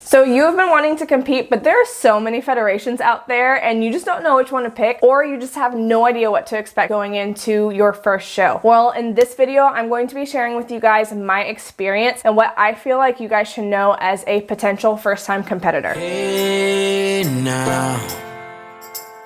So you have been wanting to compete, but there are so many federations out there and you just don't know which one to pick, or you just have no idea what to expect going into your first show. Well, in this video, I'm going to be sharing with you guys my experience and what I feel like you guys should know as a potential first-time competitor. Hey now,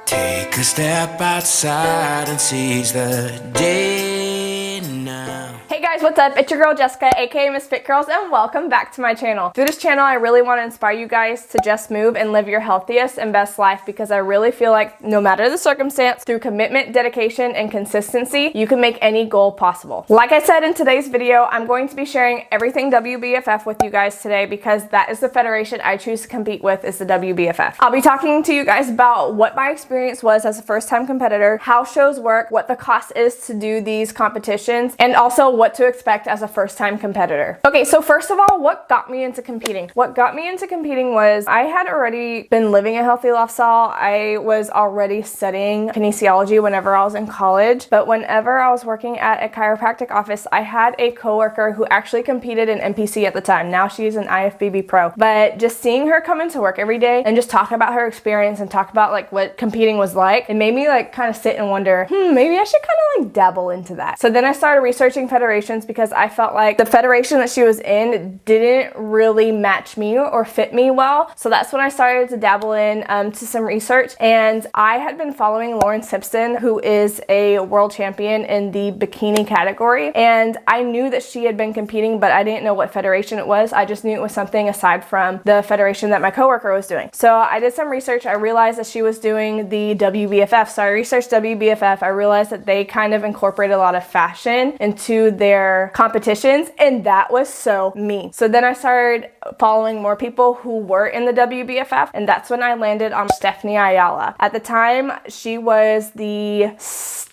take a step outside and seize the day now. Hey guys, what's up? It's your girl Jessica, aka Miss Fit Girls, and welcome back to my channel. Through this channel, I really want to inspire you guys to just move and live your healthiest and best life, because I really feel like no matter the circumstance, through commitment, dedication, and consistency, you can make any goal possible. Like I said in today's video, I'm going to be sharing everything Wbff with you guys today, because that is the federation I choose to compete with, is the Wbff. I'll be talking to you guys about what my experience was as a first-time competitor, how shows work, what the cost is to do these competitions, and also what to expect as a first-time competitor. Okay, so first of all, what got me into competing? What got me into competing was I had already been living a healthy lifestyle. I was already studying kinesiology whenever I was in college, but whenever I was working at a chiropractic office, I had a coworker who actually competed in NPC at the time. Now she's an IFBB pro. But just seeing her come into work every day and just talk about her experience and talk about like what competing was like, it made me like kind of sit and wonder, maybe I should kind of like dabble into that. So then I started researching federations, because I felt like the federation that she was in didn't really match me or fit me well. So that's when I started to dabble in to some research, and I had been following Lauren Simpson, who is a world champion in the bikini category, and I knew that she had been competing, but I didn't know what federation it was. I just knew it was something aside from the federation that my coworker was doing. So I did some research. I realized that she was doing the Wbff, so I researched Wbff. I realized that they kind of incorporate a lot of fashion into their competitions, and that was so me. So then I started following more people who were in the Wbff, and that's when I landed on Stephanie Ayala. At the time, she was the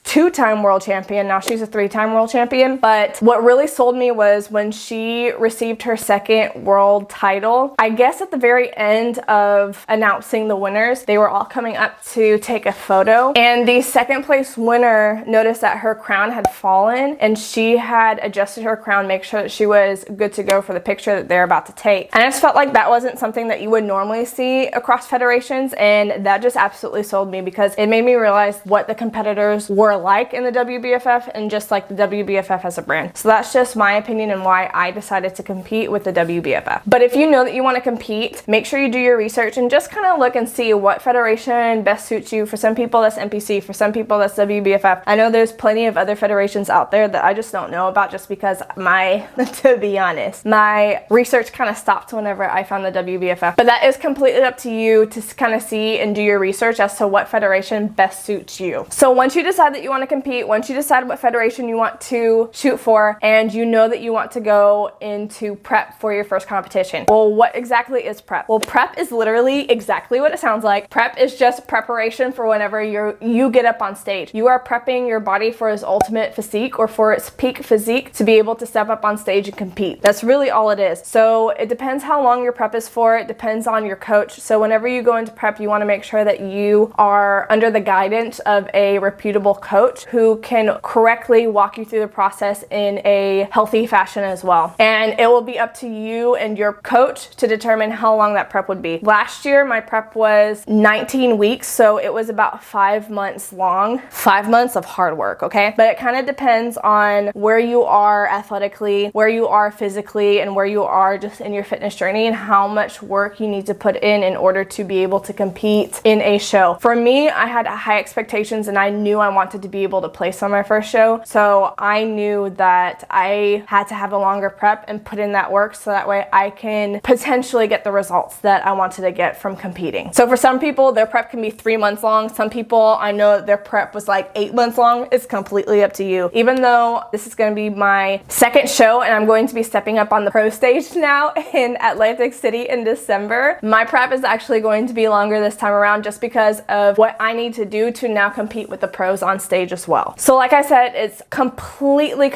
two-time world champion. Now she's a three-time world champion. But what really sold me was when she received her second world title. I guess at the very end of announcing the winners, they were all coming up to take a photo, and the second place winner noticed that her crown had fallen, and she had adjusted her crown, make sure that she was good to go for the picture that they're about to take. And I just felt like that wasn't something that you would normally see across federations, and that just absolutely sold me, because it made me realize what the competitors were like in the Wbff, and just like the Wbff as a brand. So that's just my opinion and why I decided to compete with the Wbff. But if you know that you want to compete, make sure you do your research and just kind of look and see what federation best suits you. For some people that's NPC, for some people that's Wbff. I know there's plenty of other federations out there that I just don't know about, just because to be honest, my research kind of stopped whenever I found the Wbff. But that is completely up to you to kind of see and do your research as to what federation best suits you. So once you decide that you want to compete, once you decide what federation you want to shoot for, and you know that you want to go into prep for your first competition. Well, what exactly is prep? Well, prep is literally exactly what it sounds like. Prep is just preparation for whenever you get up on stage. You are prepping your body for its ultimate physique, or for its peak physique, to be able to step up on stage and compete. That's really all it is. So it depends how long your prep is for. It depends on your coach. So whenever you go into prep, you want to make sure that you are under the guidance of a reputable coach who can correctly walk you through the process in a healthy fashion as well. And it will be up to you and your coach to determine how long that prep would be. Last year, my prep was 19 weeks, so it was about 5 months long. 5 months of hard work, okay? But it kind of depends on where you are athletically, where you are physically, and where you are just in your fitness journey, and how much work you need to put in order to be able to compete in a show. For me, I had high expectations, and I knew I wanted to be able to place on my first show. So I knew that I had to have a longer prep and put in that work, so that way I can potentially get the results that I wanted to get from competing. So for some people, their prep can be 3 months long. Some people, I know their prep was like 8 months long. It's completely up to you. Even though this is going to be my second show and I'm going to be stepping up on the pro stage now in Atlantic City in December, my prep is actually going to be longer this time around, just because of what I need to do to now compete with the pros on stage stage as well. So like I said, it's completely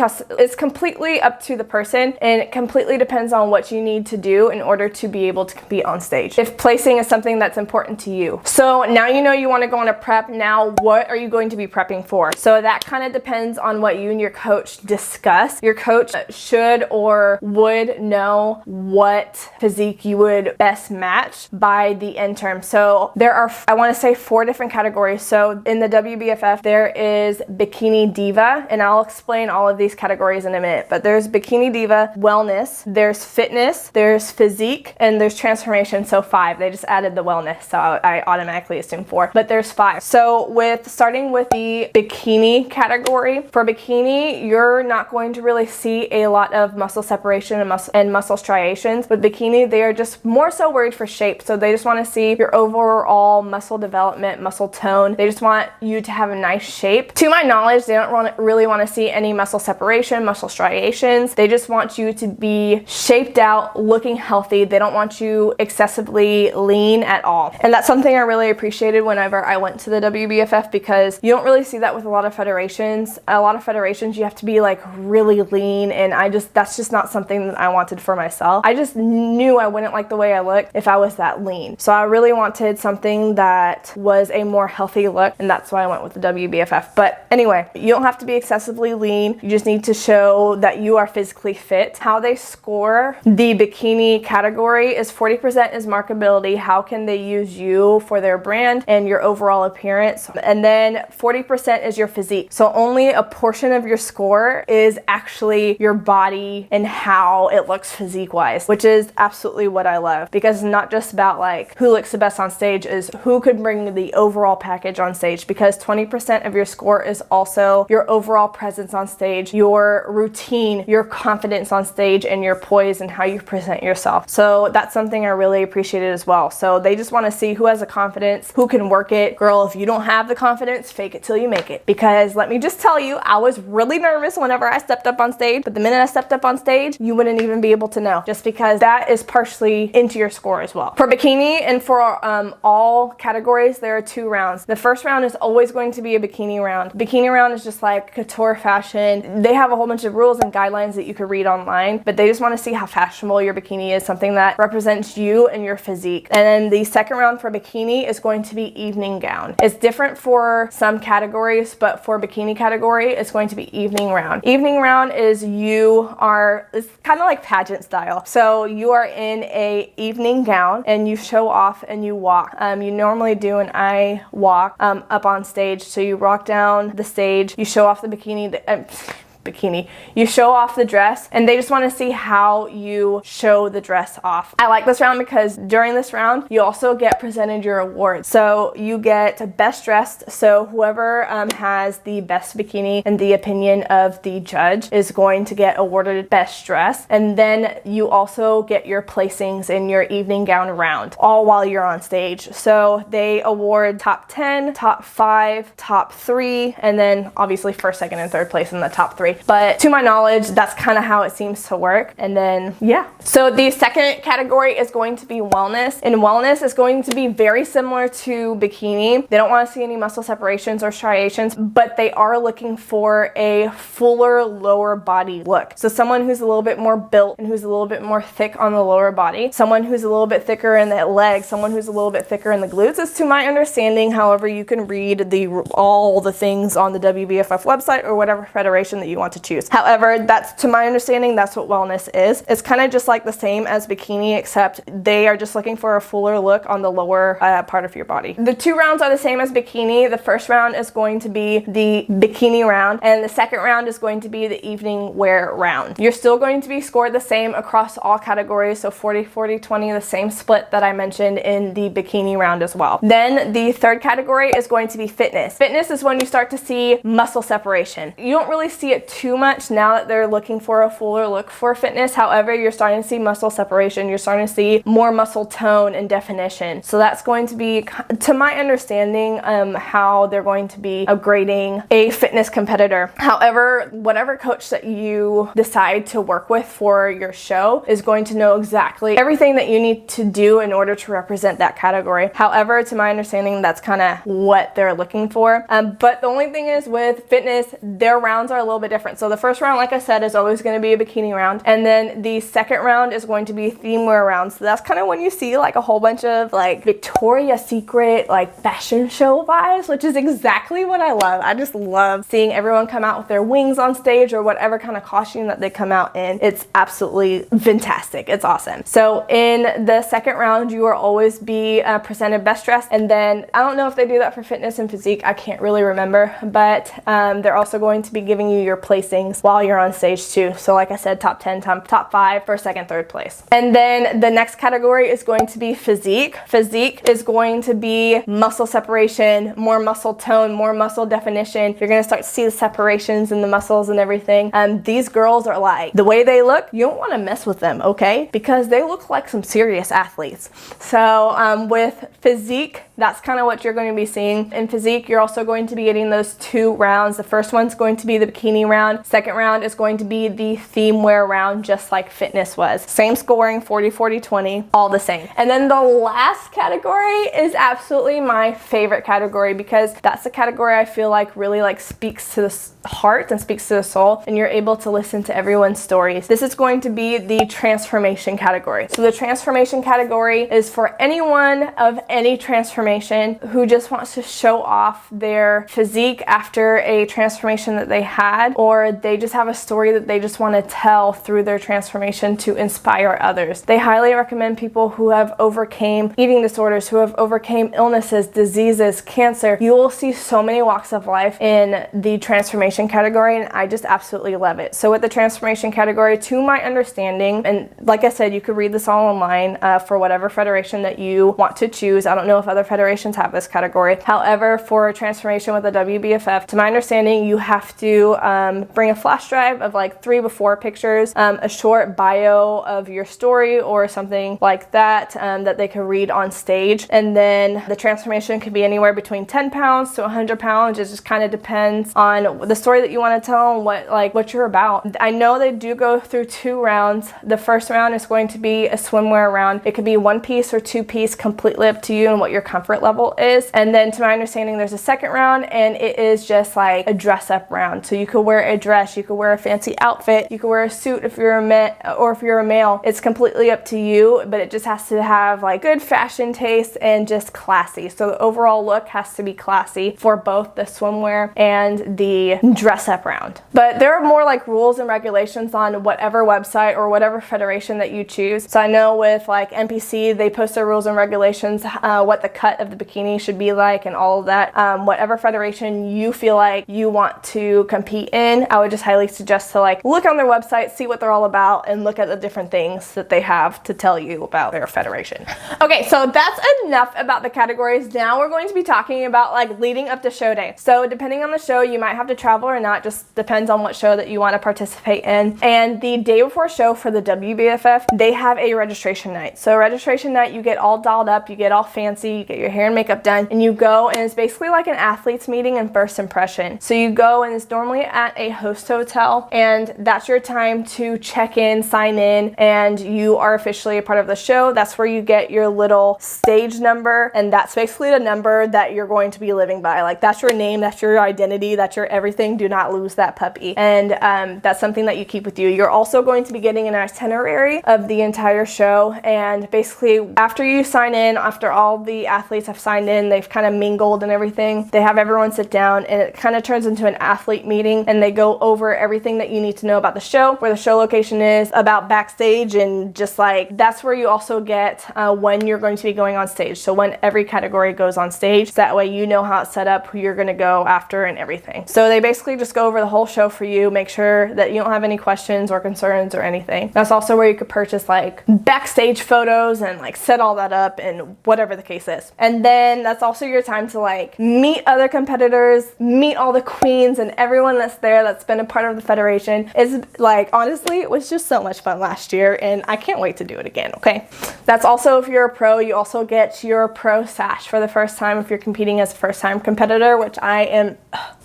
up to the person, and it completely depends on what you need to do in order to be able to compete on stage, if placing is something that's important to you. So now you know you want to go on a prep. Now what are you going to be prepping for? So that kind of depends on what you and your coach discuss. Your coach should or would know what physique you would best match by the end term. So there are, I want to say, 4 different categories. So in the WBFF, there is Bikini Diva, and I'll explain all of these categories in a minute, but there's Bikini Diva, Wellness, there's Fitness, there's Physique, and there's Transformation. So 5. They just added the Wellness, so I automatically assumed 4, but there's 5. So starting with the Bikini category, for Bikini, you're not going to really see a lot of muscle separation and muscle striations. With Bikini, they are just more so worried for shape. So they just want to see your overall muscle development, muscle tone. They just want you to have a nice shape. To my knowledge, they don't really want to see any muscle separation, muscle striations. They just want you to be shaped out, looking healthy. They don't want you excessively lean at all. And that's something I really appreciated whenever I went to the WBFF, because you don't really see that with a lot of federations. A lot of federations, you have to be like really lean, and that's just not something that I wanted for myself. I just knew I wouldn't like the way I looked if I was that lean. So I really wanted something that was a more healthy look, and that's why I went with the WBFF. But anyway, you don't have to be excessively lean. You just need to show that you are physically fit. How they score the Bikini category is 40% is markability. How can they use you for their brand and your overall appearance? And then 40% is your physique. So only a portion of your score is actually your body and how it looks physique wise, which is absolutely what I love, because it's not just about like who looks the best on stage, is who could bring the overall package on stage, because 20% of your score is also your overall presence on stage, your routine, your confidence on stage, and your poise and how you present yourself. So that's something I really appreciated as well. So they just want to see who has the confidence, who can work it. Girl, if you don't have the confidence, fake it till you make it. Because let me just tell you, I was really nervous whenever I stepped up on stage, but the minute I stepped up on stage, you wouldn't even be able to know, just because that is partially into your score as well. For Bikini and for all categories, there are 2 rounds. The first round is always going to be a Bikini round. Bikini round is just like couture fashion. They have a whole bunch of rules and guidelines that you could read online, but they just want to see how fashionable your bikini is, something that represents you and your physique. And then the second round for Bikini is going to be evening gown. It's different for some categories, but for Bikini category, it's going to be evening round. Evening round is it's kind of like pageant style. So you are in a evening gown and you show off and you walk. You normally do an eye walk up on stage. So you walk down the stage, you show off the bikini, you show off the dress, and they just want to see how you show the dress off. I like this round because during this round you also get presented your awards. So you get best dressed, so whoever has the best bikini in the opinion of the judge is going to get awarded best dress, and then you also get your placings in your evening gown round, all while you're on stage. So they award top 10, top 5, top 3, and then obviously first, second, and third place in the top 3. But to my knowledge, that's kind of how it seems to work. And then, yeah. So the second category is going to be wellness. And wellness is going to be very similar to Bikini. They don't want to see any muscle separations or striations, but they are looking for a fuller lower body look. So someone who's a little bit more built and who's a little bit more thick on the lower body, someone who's a little bit thicker in the legs, someone who's a little bit thicker in the glutes, is to my understanding. However, you can read all the things on the WBFF website or whatever federation that you want to choose. However, that's, to my understanding, that's what wellness is. It's kind of just like the same as Bikini, except they are just looking for a fuller look on the lower part of your body. The 2 rounds are the same as Bikini. The first round is going to be the Bikini round, and the second round is going to be the evening wear round. You're still going to be scored the same across all categories, so 40, 40, 20, the same split that I mentioned in the Bikini round as well. Then the third category is going to be fitness. Fitness is when you start to see muscle separation. You don't really see it too much now that they're looking for a fuller look for fitness. However, you're starting to see muscle separation. You're starting to see more muscle tone and definition. So that's going to be, to my understanding, how they're going to be upgrading a fitness competitor. However, whatever coach that you decide to work with for your show is going to know exactly everything that you need to do in order to represent that category. However, to my understanding, that's kind of what they're looking for. But the only thing is with fitness, their rounds are a little bit different. So the first round, like I said, is always going to be a bikini round. And then the second round is going to be theme wear round. So that's kind of when you see like a whole bunch of like Victoria's Secret, like fashion show vibes, which is exactly what I love. I just love seeing everyone come out with their wings on stage or whatever kind of costume that they come out in. It's absolutely fantastic. It's awesome. So in the second round, you will always be presented best dressed. And then I don't know if they do that for fitness and physique. I can't really remember, but they're also going to be giving you your placings while you're on stage too. So like I said, top 10, top 5, first, second, third place. And then the next category is going to be physique. Physique is going to be muscle separation, more muscle tone, more muscle definition. You're going to start to see the separations in the muscles and everything. These girls are like, the way they look, you don't want to mess with them, okay? Because they look like some serious athletes. So with physique, that's kind of what you're going to be seeing. In physique, you're also going to be getting those 2 rounds. The first one's going to be the bikini round. Second round is going to be the theme wear round, just like fitness was. Same scoring, 40, 40, 20, all the same. And then the last category is absolutely my favorite category because that's the category I feel like really like speaks to the heart and speaks to the soul, and you're able to listen to everyone's stories. This is going to be the transformation category. So the transformation category is for anyone of any transformation who just wants to show off their physique after a transformation that they had, or they just have a story that they just want to tell through their transformation to inspire others. They highly recommend people who have overcame eating disorders, who have overcame illnesses, diseases, cancer. You will see so many walks of life in the transformation category, and I just absolutely love it. So with the transformation category, to my understanding, and like I said, you could read this all online for whatever federation that you want to choose. I don't know if other federations have this category. However, for transformation with the Wbff, to my understanding, you have to bring a flash drive of like 3 before pictures, a short bio of your story or something like that that they can read on stage. And then the transformation could be anywhere between 10 pounds to 100 pounds. It just kind of depends on the story that you want to tell and what you're about. I know they do go through 2 rounds. The first round is going to be a swimwear round. It could be 1 piece or 2 piece, completely up to you and what your comfort level is. And then to my understanding, there's a second round, and it is just like a dress up round. So you could wear a dress, you could wear a fancy outfit, you could wear a suit if you're a male. It's completely up to you, but it just has to have like good fashion taste and just classy. So the overall look has to be classy for both the swimwear and the dress up round. But there are more like rules and regulations on whatever website or whatever federation that you choose. So I know with like NPC, they post their rules and regulations, what the cut of the bikini should be like and all of that. Whatever federation you feel like you want to compete in, I would just highly suggest to like look on their website, see what they're all about, and look at the different things that they have to tell you about their federation. Okay, so that's enough about the categories. Now we're going to be talking about like leading up to show day. So depending on the show, you might have to travel or not, just depends on what show that you want to participate in. And the day before show for the Wbff, they have a registration night. So registration night, you get all dolled up, you get all fancy, you get your hair and makeup done, and you go, and it's basically like an athlete's meeting and first impression. So you go, and it's normally at a host hotel, and that's your time to check in, sign in, and you are officially a part of the show. That's where you get your little stage number, and that's basically the number that you're going to be living by. Like, that's your name, that's your identity, that's your everything. Do not lose that puppy. And that's something that you keep with you. You're also going to be getting an itinerary of the entire show, and basically after you sign in, after all the athletes have signed in, they've kind of mingled and everything, they have everyone sit down, and it kind of turns into an athlete meeting, and they go over everything that you need to know about the show, where the show location is, about backstage, and just like that's where you also get when you're going to be going on stage. So when every category goes on stage, so that way you know how it's set up, who you're going to go after and everything. So they basically just go over the whole show for you, make sure that you don't have any questions or concerns or anything. That's also where you could purchase like backstage photos and like set all that up and whatever the case is. And then that's also your time to like meet other competitors, meet all the queens and everyone that's there there that's been a part of the federation. Is like, honestly, it was just so much fun last year and I can't wait to do it again, okay? That's also if you're a pro, you also get your pro sash for the first time if you're competing as a first-time competitor, which I am.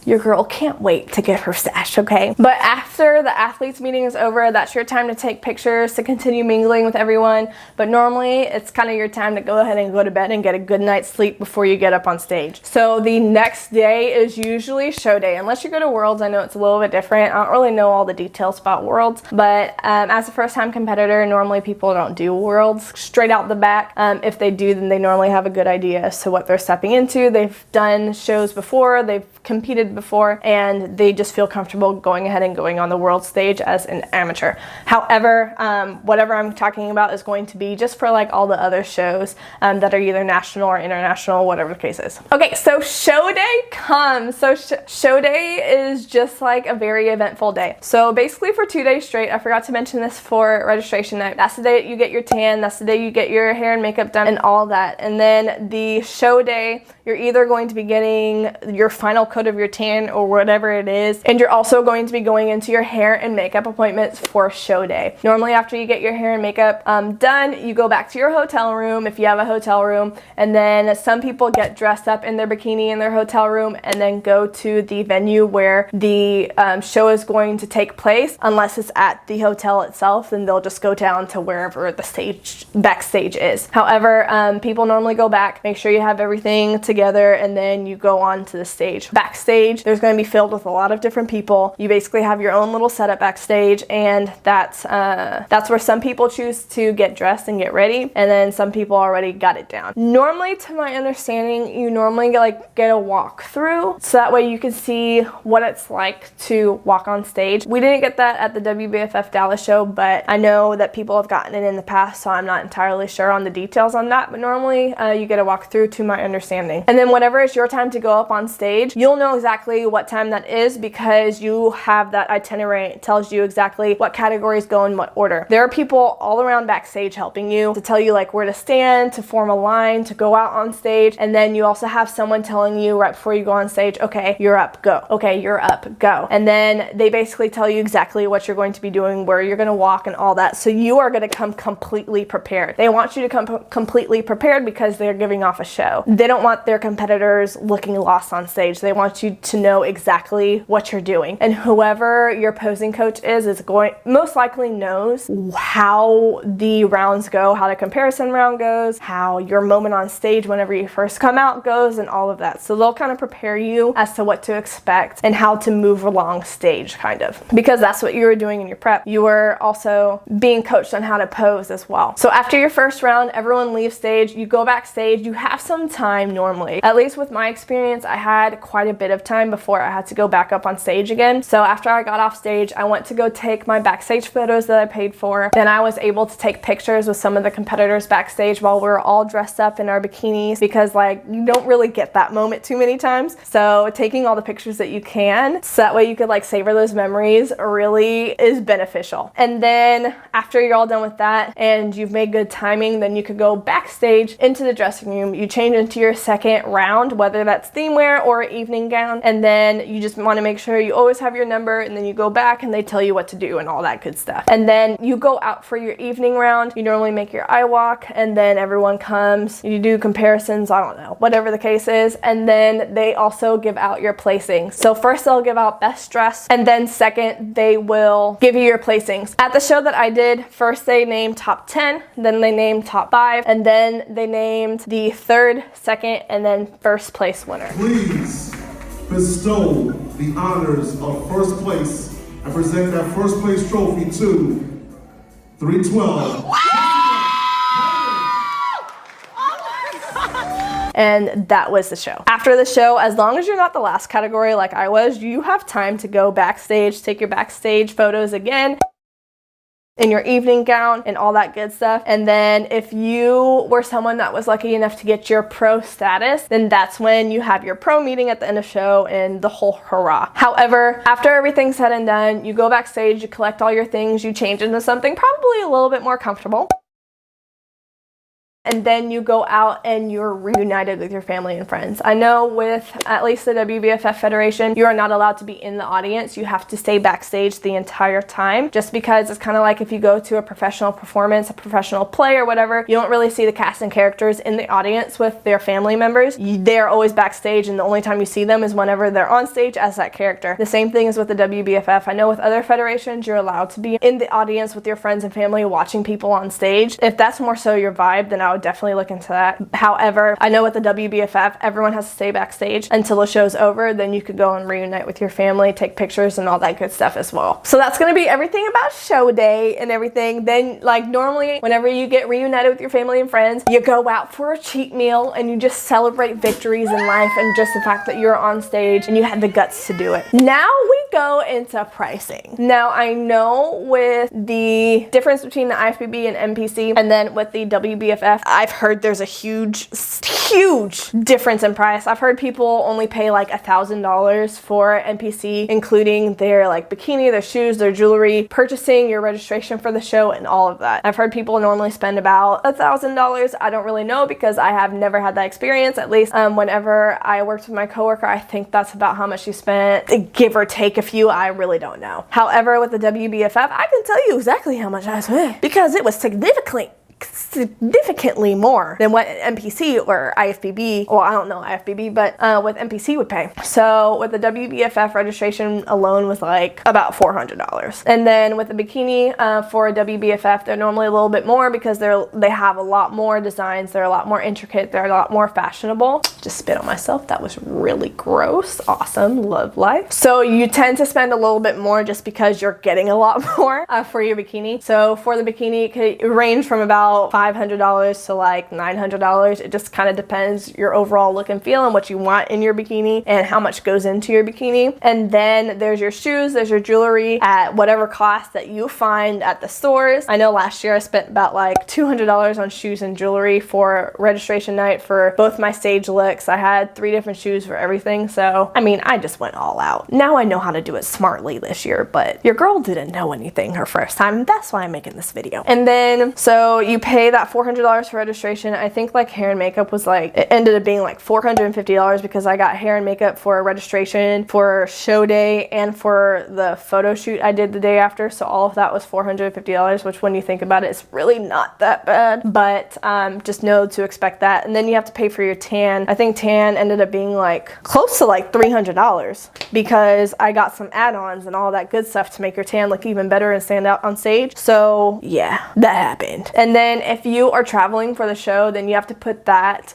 Your girl can't wait to get her sash, okay? But after the athletes meeting is over, that's your time to take pictures, to continue mingling with everyone. But normally it's kind of your time to go ahead and go to bed and get a good night's sleep before you get up on stage. So the next day is usually show day. Unless you go to Worlds, I know it's a little bit different. I don't really know all the details about Worlds, but as a first-time competitor, normally people don't do Worlds straight out the back. If they do, then they normally have a good idea as to what they're stepping into. They've done shows before, they've competed before, and they just feel comfortable going ahead and going on the world stage as an amateur. However, whatever I'm talking about is going to be just for like all the other shows that are either national or international, whatever the case is. Okay, so show day comes. So show day is just like a very eventful day. So basically for 2 days straight, I forgot to mention this for registration night, that's the day that you get your tan, that's the day you get your hair and makeup done and all that. And then the show day, you're either going to be getting your final coat of your tan or whatever it is, and you're also going to be going into your hair and makeup appointments for show day. Normally after you get your hair and makeup done, you go back to your hotel room if you have a hotel room, and then some people get dressed up in their bikini in their hotel room and then go to the venue where the show is going to take place. Unless it's at the hotel itself, then they'll just go down to wherever the backstage is. However, people normally go back, make sure you have everything together, and then you go on to the stage. Backstage, there's going to be filled with a lot of different people. You basically have your own little setup backstage, and that's where some people choose to get dressed and get ready, and then some people already got it down. Normally, to my understanding, you normally get a walkthrough, so that way you can see what it's like to walk on stage. We didn't get that at the Wbff Dallas show, but I know that people have gotten it in the past, so I'm not entirely sure on the details on that, but normally you get a walkthrough to my understanding. And then whenever it's your time to go up on stage, you'll know exactly what time that is because you have that itinerary. It tells you exactly what categories go in what order. There are people all around backstage helping you to tell you like where to stand, to form a line, to go out on stage, and then you also have someone telling you right before you go on stage, okay, you're up, go. Okay, you're up, go. And then they basically tell you exactly what you're going to be doing, where you're going to walk and all that. So you are going to come completely prepared. They want you to come completely prepared because they're giving off a show. They don't want their competitors looking lost on stage. They want you to know exactly what you're doing. And whoever your posing coach is going most likely knows how the rounds go, how the comparison round goes, how your moment on stage whenever you first come out goes, and all of that. So they'll kind of prepare you as to what to expect and how to move along stage, kind of, because that's what you were doing in your prep. You were also being coached on how to pose as well. So after your first round, everyone leaves stage, you go backstage, you have some time normally. At least with my experience, I had quite a bit of time before I had to go back up on stage again. So after I got off stage, I went to go take my backstage photos that I paid for. Then I was able to take pictures with some of the competitors backstage while we were all dressed up in our bikinis, because like you don't really get that moment too many times. So taking all the pictures that you can, so that way you could like savor those memories, really is beneficial. And then after you're all done with that and you've made good timing, then you could go backstage into the dressing room. You change into your second round, whether that's theme wear or evening gown, and then you just want to make sure you always have your number, and then you go back and they tell you what to do and all that good stuff. And then you go out for your evening round. You normally make your eye walk, and then everyone comes, you do comparisons, I don't know, whatever the case is, and then they also give out your placings. So first they'll give out best dress, and then second they will give you your placings. At the show that I did, first they named top 10, then they named top 5, and then they named the third, second, and then first place winner. Please bestow the honors of first place and present that first place trophy to 312. And that was the show. After the show, as long as you're not the last category like I was, you have time to go backstage, take your backstage photos again in your evening gown and all that good stuff. And then if you were someone that was lucky enough to get your pro status, then that's when you have your pro meeting at the end of show and the whole hurrah. However, after everything's said and done, you go backstage, you collect all your things, you change into something probably a little bit more comfortable. and then you go out and you're reunited with your family and friends. I know with at least the WBFF Federation, you are not allowed to be in the audience. You have to stay backstage the entire time, just because it's kind of like if you go to a professional performance, a professional play or whatever, you don't really see the cast and characters in the audience with their family members. They're always backstage, and the only time you see them is whenever they're on stage as that character. The same thing is with the WBFF. I know with other federations, you're allowed to be in the audience with your friends and family watching people on stage. If that's more so your vibe, then I would definitely look into that. However, I know with the WBFF, everyone has to stay backstage until the show's over. Then you could go and reunite with your family, take pictures and all that good stuff as well. So that's going to be everything about show day and everything. Then like normally whenever you get reunited with your family and friends, you go out for a cheat meal and you just celebrate victories in life and just the fact that you're on stage and you had the guts to do it. Now we go into pricing. Now I know with the difference between the IFBB and NPC and then with the WBFF, I've heard there's a huge difference in price. I've heard people only pay like $1,000 for NPC, including their like bikini, their shoes, their jewelry, purchasing your registration for the show and all of that. I've heard people normally spend about $1,000. I don't really know because I have never had that experience. At least whenever I worked with my coworker, I think that's about how much she spent, give or take a few. I really don't know. However, with the WBFF, I can tell you exactly how much I spent because it was significantly more than what NPC or IFBB, well I don't know IFBB, but with NPC would pay. So with the WBFF registration alone was like about $400. And then with the bikini for a WBFF, they're normally a little bit more because they have a lot more designs, they're a lot more intricate, they're a lot more fashionable. Just spit on myself, that was really gross. Awesome, love life. So you tend to spend a little bit more just because you're getting a lot more for your bikini. So for the bikini, it could range from about $500 to like $900. It just kind of depends your overall look and feel and what you want in your bikini and how much goes into your bikini. And then there's your shoes, there's your jewelry at whatever cost that you find at the stores. I know last year I spent about like $200 on shoes and jewelry for registration night for both my stage looks. I had 3 different shoes for everything. So I mean, I just went all out. Now I know how to do it smartly this year, but your girl didn't know anything her first time. That's why I'm making this video. And then so you pay that $400 for registration. I think like hair and makeup was like, it ended up being like $450 because I got hair and makeup for registration, for show day, and for the photo shoot I did the day after. So all of that was $450, which when you think about it, it's really not that bad, but just know to expect that. And then you have to pay for your tan. I think tan ended up being like close to like $300 because I got some add-ons and all that good stuff to make your tan look even better and stand out on stage. So yeah, that happened. And then if you are traveling for the show, then you have to put that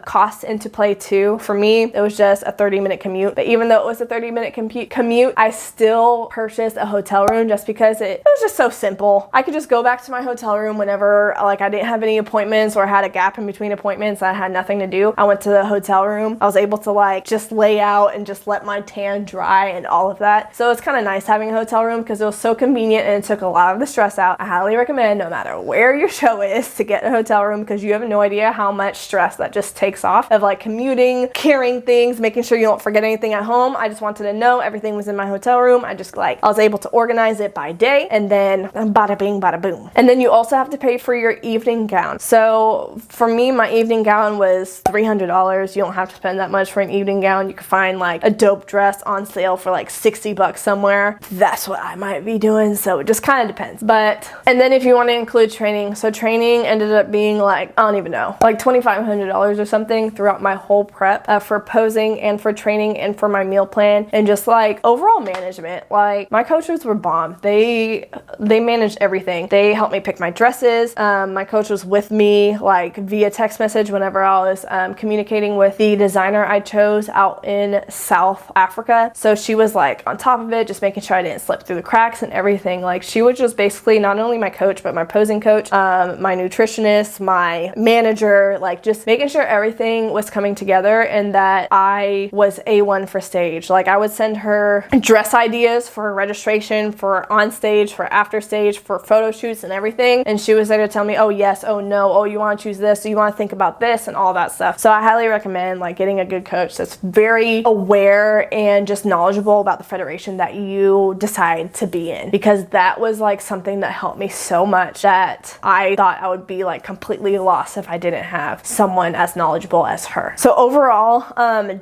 cost into play too. For me, it was just a 30-minute commute. But even though it was a 30-minute commute, I still purchased a hotel room just because it was just so simple. I could just go back to my hotel room whenever like I didn't have any appointments or had a gap in between appointments. I had nothing to do. I went to the hotel room. I was able to like just lay out and just let my tan dry and all of that. So it's kind of nice having a hotel room because it was so convenient and it took a lot of the stress out. I highly recommend, no matter where your show is, to get a hotel room because you have no idea how much stress that just takes off of like commuting, carrying things, making sure you don't forget anything at home. I just wanted to know everything was in my hotel room. I was able to organize it by day and then bada bing, bada boom. And then you also have to pay for your evening gown. So for me, my evening gown was $300. You don't have to spend that much for an evening gown. You can find like a dope dress on sale for like $60 somewhere. That's what I might be doing. So it just kind of depends. And then if you want to include training, so training ended up being like, I don't even know, like $2,500 or something throughout my whole prep for posing and for training and for my meal plan and just like overall management. Like my coaches were bomb. They managed everything. They helped me pick my dresses. My coach was with me like via text message whenever I was communicating with the designer I chose out in South Africa. So she was like on top of it, just making sure I didn't slip through the cracks and everything. Like she was just basically not only my coach, but my posing coach, my nutritionist, my manager, like just making sure everything was coming together and that I was A1 for stage. Like I would send her dress ideas for registration, for on stage, for after stage, for photo shoots and everything. And she was there to tell me, oh yes, oh no, oh you want to choose this, so you want to think about this and all that stuff. So I highly recommend like getting a good coach that's very aware and just knowledgeable about the federation that you decide to be in, because that was like something that helped me so much that I thought I would be like completely lost if I didn't have someone as knowledgeable as her. So overall,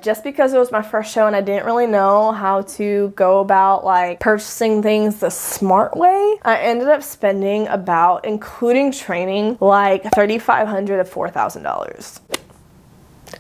just because it was my first show and I didn't really know how to go about like purchasing things the smart way, I ended up spending about, including training, like $3,500 to $4,000.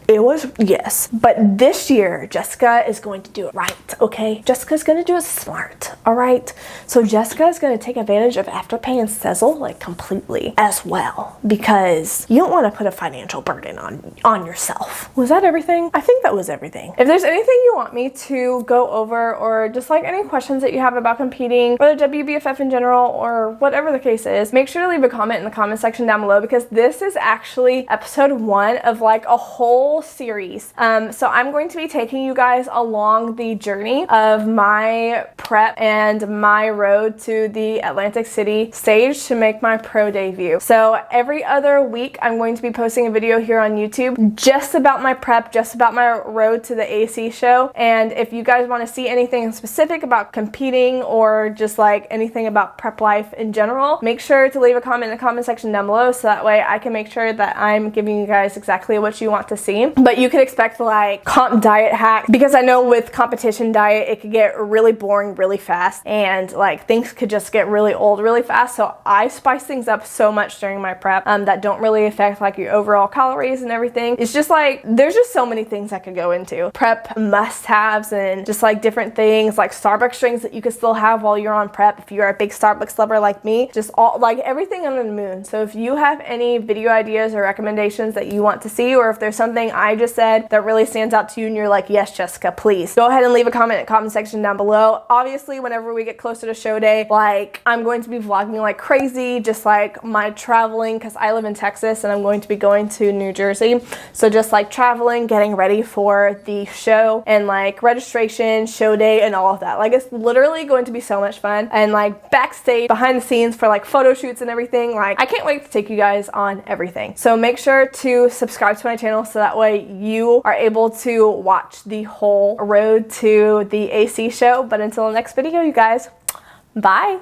It was, yes. But this year, Jessica is going to do it right, okay? Jessica's gonna do it smart, all right? So Jessica is gonna take advantage of Afterpay and Sezzle like completely as well, because you don't wanna put a financial burden on yourself. Was that everything? I think that was everything. If there's anything you want me to go over, or just like any questions that you have about competing, or the WBFF in general, or whatever the case is, make sure to leave a comment in the comment section down below, because this is actually episode 1 of like a whole series. So I'm going to be taking you guys along the journey of my prep and my road to the Atlantic City stage to make my pro debut. So every other week I'm going to be posting a video here on YouTube just about my prep, just about my road to the AC show. And if you guys want to see anything specific about competing, or just like anything about prep life in general, make sure to leave a comment in the comment section down below, so that way I can make sure that I'm giving you guys exactly what you want to see. But you could expect like comp diet hack, because I know with competition diet it could get really boring really fast, and like things could just get really old really fast. So I spice things up so much during my prep that don't really affect like your overall calories and everything. It's just like there's just so many things I could go into. Prep must-haves and just like different things like Starbucks drinks that you can still have while you're on prep if you're a big Starbucks lover like me. Just all like everything under the moon. So if you have any video ideas or recommendations that you want to see, or if there's something I just said that really stands out to you and you're like, yes, Jessica, please go ahead and leave a comment in the comment section down below. Obviously, whenever we get closer to show day, like I'm going to be vlogging like crazy, just like my traveling, because I live in Texas and I'm going to be going to New Jersey. So just like traveling, getting ready for the show, and like registration, show day, and all of that. Like it's literally going to be so much fun. And like backstage, behind the scenes for like photo shoots and everything, like I can't wait to take you guys on everything. So make sure to subscribe to my channel so that way you are able to watch the whole road to the AC show. But until the next video, you guys, bye.